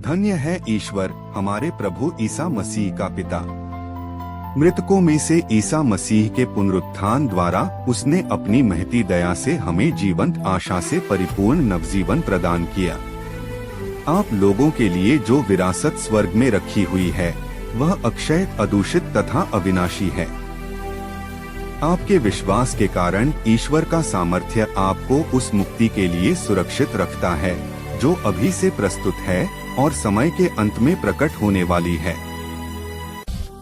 धन्य है ईश्वर, हमारे प्रभु ईसा मसीह का पिता। मृतकों में से ईसा मसीह के पुनरुत्थान द्वारा उसने अपनी महती दया से हमें जीवंत आशा से परिपूर्ण नवजीवन प्रदान किया। आप लोगों के लिए जो विरासत स्वर्ग में रखी हुई है वह अक्षय, अदूषित तथा अविनाशी है। आपके विश्वास के कारण ईश्वर का सामर्थ्य आपको उस मुक्ति के लिए सुरक्षित रखता है जो अभी से प्रस्तुत है और समय के अंत में प्रकट होने वाली है।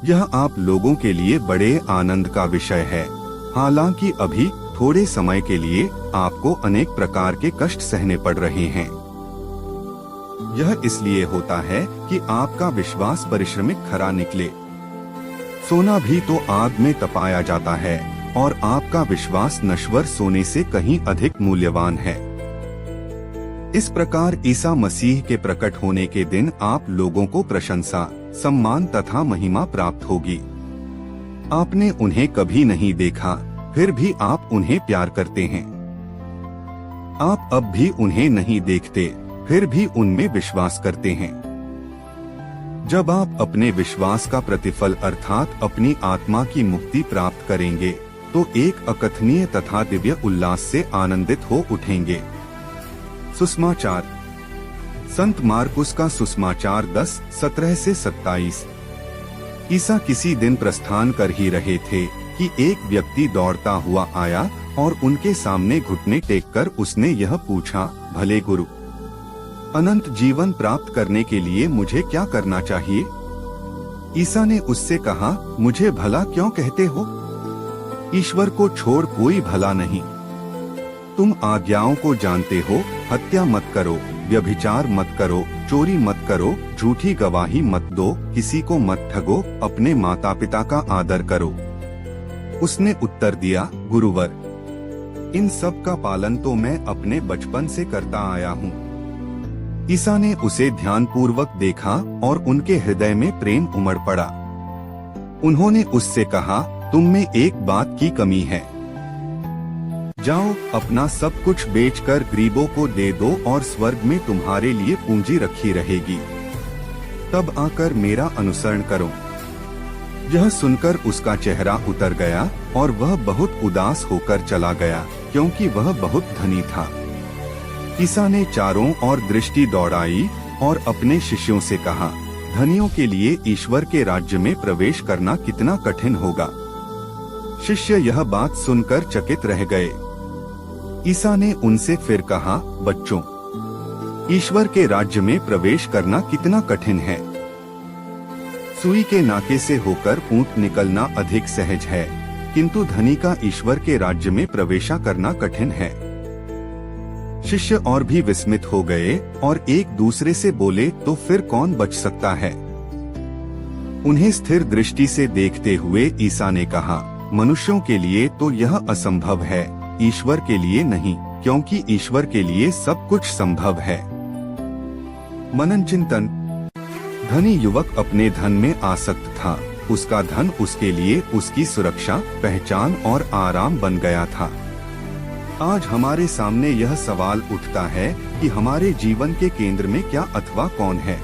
यह आप लोगों के लिए बड़े आनंद का विषय है। हालांकि अभी थोड़े समय के लिए आपको अनेक प्रकार के कष्ट सहने पड़ रहे हैं। यह इसलिए होता है कि आपका विश्वास परिश्रमिक खरा निकले। सोना भी तो आग में तपाया जाता है और आपका विश्वास नश्वर सोने से कहीं अधिक मूल्यवान है। इस प्रकार ईसा मसीह के प्रकट होने के दिन आप लोगों को प्रशंसा, सम्मान तथा महिमा प्राप्त होगी। आपने उन्हें कभी नहीं देखा, फिर भी आप उन्हें प्यार करते हैं। आप अब भी उन्हें नहीं देखते, फिर भी उनमें विश्वास करते हैं। जब आप अपने विश्वास का प्रतिफल अर्थात अपनी आत्मा की मुक्ति प्राप्त करेंगे तो एक अकथनीय तथा दिव्य उल्लास से आनंदित हो उठेंगे। सुसमाचार। संत मार्कुस का सुसमाचार 10:17 से 27। ईसा किसी दिन प्रस्थान कर ही रहे थे कि एक व्यक्ति दौड़ता हुआ आया और उनके सामने घुटने टेककर उसने यह पूछा, भले गुरु, अनंत जीवन प्राप्त करने के लिए मुझे क्या करना चाहिए? ईसा ने उससे कहा, मुझे भला क्यों कहते हो? ईश्वर को छोड़ कोई भला नहीं। तुम आज्ञाओं को जानते हो, हत्या मत करो, व्यभिचार मत करो, चोरी मत करो, झूठी गवाही मत दो, किसी को मत ठगो, अपने माता पिता का आदर करो। उसने उत्तर दिया, गुरुवर, इन सब का पालन तो मैं अपने बचपन से करता आया हूँ। ईसा ने उसे ध्यानपूर्वक देखा और उनके हृदय में प्रेम उमड़ पड़ा। उन्होंने उससे कहा, तुम में एक बात की कमी है। जाओ, अपना सब कुछ बेचकर गरीबों को दे दो और स्वर्ग में तुम्हारे लिए पूंजी रखी रहेगी। तब आकर मेरा अनुसरण करो। यह सुनकर उसका चेहरा उतर गया और वह बहुत उदास होकर चला गया, क्योंकि वह बहुत धनी था। ईसा ने चारों ओर दृष्टि दौड़ाई और अपने शिष्यों से कहा, धनियों के लिए ईश्वर के राज्य में प्रवेश करना कितना कठिन होगा। शिष्य यह बात सुनकर चकित रह गए। ईसा ने उनसे फिर कहा, बच्चों, ईश्वर के राज्य में प्रवेश करना कितना कठिन है। सुई के नाके से होकर ऊंट निकलना अधिक सहज है, किंतु धनी का ईश्वर के राज्य में प्रवेश करना कठिन है। शिष्य और भी विस्मित हो गए और एक दूसरे से बोले, तो फिर कौन बच सकता है? उन्हें स्थिर दृष्टि से देखते हुए ईसा ने कहा, मनुष्यों के लिए तो यह असंभव है, ईश्वर के लिए नहीं, क्योंकि ईश्वर के लिए सब कुछ संभव है। मनन चिंतन। धनी युवक अपने धन में आसक्त था। उसका धन उसके लिए उसकी सुरक्षा, पहचान और आराम बन गया था। आज हमारे सामने यह सवाल उठता है कि हमारे जीवन के केंद्र में क्या अथवा कौन है?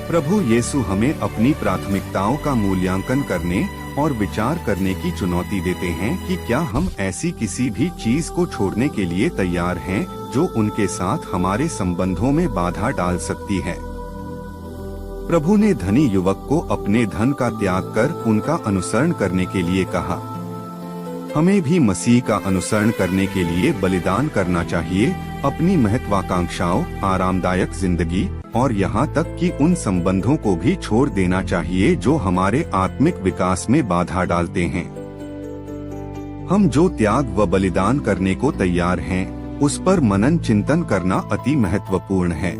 प्रभु यीशु हमें अपनी प्राथमिकताओं का मूल्यांकन करने और विचार करने की चुनौती देते हैं कि क्या हम ऐसी किसी भी चीज को छोड़ने के लिए तैयार हैं जो उनके साथ हमारे संबंधों में बाधा डाल सकती है। प्रभु ने धनी युवक को अपने धन का त्याग कर उनका अनुसरण करने के लिए कहा। हमें भी मसीह का अनुसरण करने के लिए बलिदान करना चाहिए, अपनी महत्वाकांक्षाओं, आरामदायक जिंदगी और यहाँ तक कि उन संबंधों को भी छोड़ देना चाहिए जो हमारे आत्मिक विकास में बाधा डालते हैं। हम जो त्याग व बलिदान करने को तैयार हैं, उस पर मनन चिंतन करना अति महत्वपूर्ण है।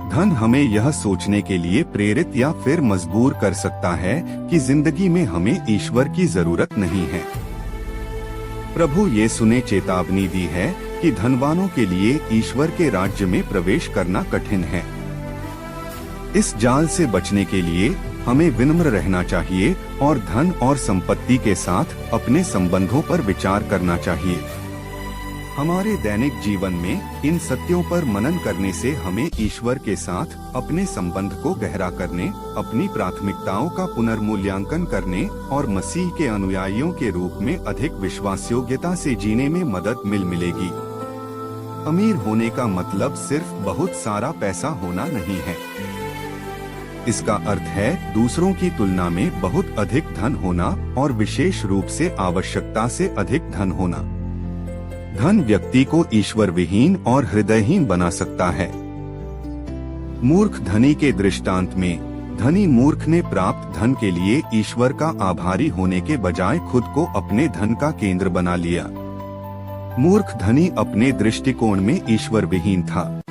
धन हमें यह सोचने के लिए प्रेरित या फिर मजबूर कर सकता है कि जिंदगी में हमें ईश्वर की जरूरत नहीं है। प्रभु यीशु ने चेतावनी दी है कि धनवानों के लिए ईश्वर के राज्य में प्रवेश करना कठिन है। इस जाल से बचने के लिए हमें विनम्र रहना चाहिए और धन और संपत्ति के साथ अपने संबंधों पर विचार करना चाहिए। हमारे दैनिक जीवन में इन सत्यों पर मनन करने से हमें ईश्वर के साथ अपने संबंध को गहरा करने, अपनी प्राथमिकताओं का पुनर्मूल्यांकन करने और मसीह के अनुयायियों के रूप में अधिक विश्वासयोग्यता से जीने में मदद मिलेगी। अमीर होने का मतलब सिर्फ बहुत सारा पैसा होना नहीं है। इसका अर्थ है दूसरों की तुलना में बहुत अधिक धन होना और विशेष रूप से आवश्यकता से अधिक धन होना। धन व्यक्ति को ईश्वर विहीन और हृदयहीन बना सकता है। मूर्ख धनी के दृष्टांत में धनी मूर्ख ने प्राप्त धन के लिए ईश्वर का आभारी होने के बजाय खुद को अपने धन का केंद्र बना लिया। मूर्ख धनी अपने दृष्टिकोण में ईश्वर विहीन था।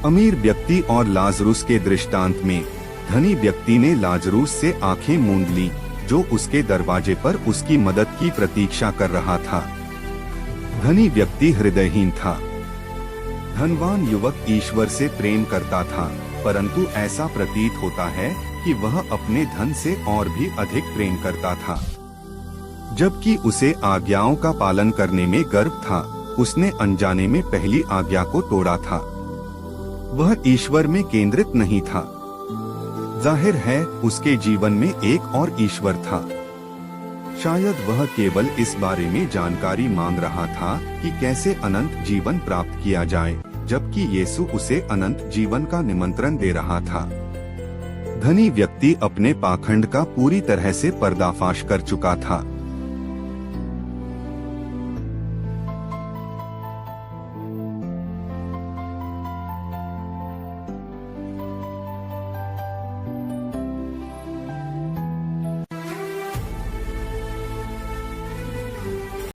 अमीर व्यक्ति और लाजरूस के दृष्टांत में धनी व्यक्ति ने लाजरूस से आंखें मूंद ली, जो उसके दरवाजे पर उसकी मदद की प्रतीक्षा कर रहा था। धनी व्यक्ति हृदयहीन था। धनवान युवक ईश्वर से प्रेम करता था, परंतु ऐसा प्रतीत होता है कि वह अपने धन से और भी अधिक प्रेम करता था। जबकि उसे आज्ञाओं का पालन करने में गर्व था, उसने अनजाने में पहली आज्ञा को तोड़ा था। वह ईश्वर में केंद्रित नहीं था। जाहिर है उसके जीवन में एक और ईश्वर था। शायद वह केवल इस बारे में जानकारी मांग रहा था कि कैसे अनंत जीवन प्राप्त किया जाए, जबकि यीशु उसे अनंत जीवन का निमंत्रण दे रहा था। धनी व्यक्ति अपने पाखंड का पूरी तरह से पर्दाफाश कर चुका था।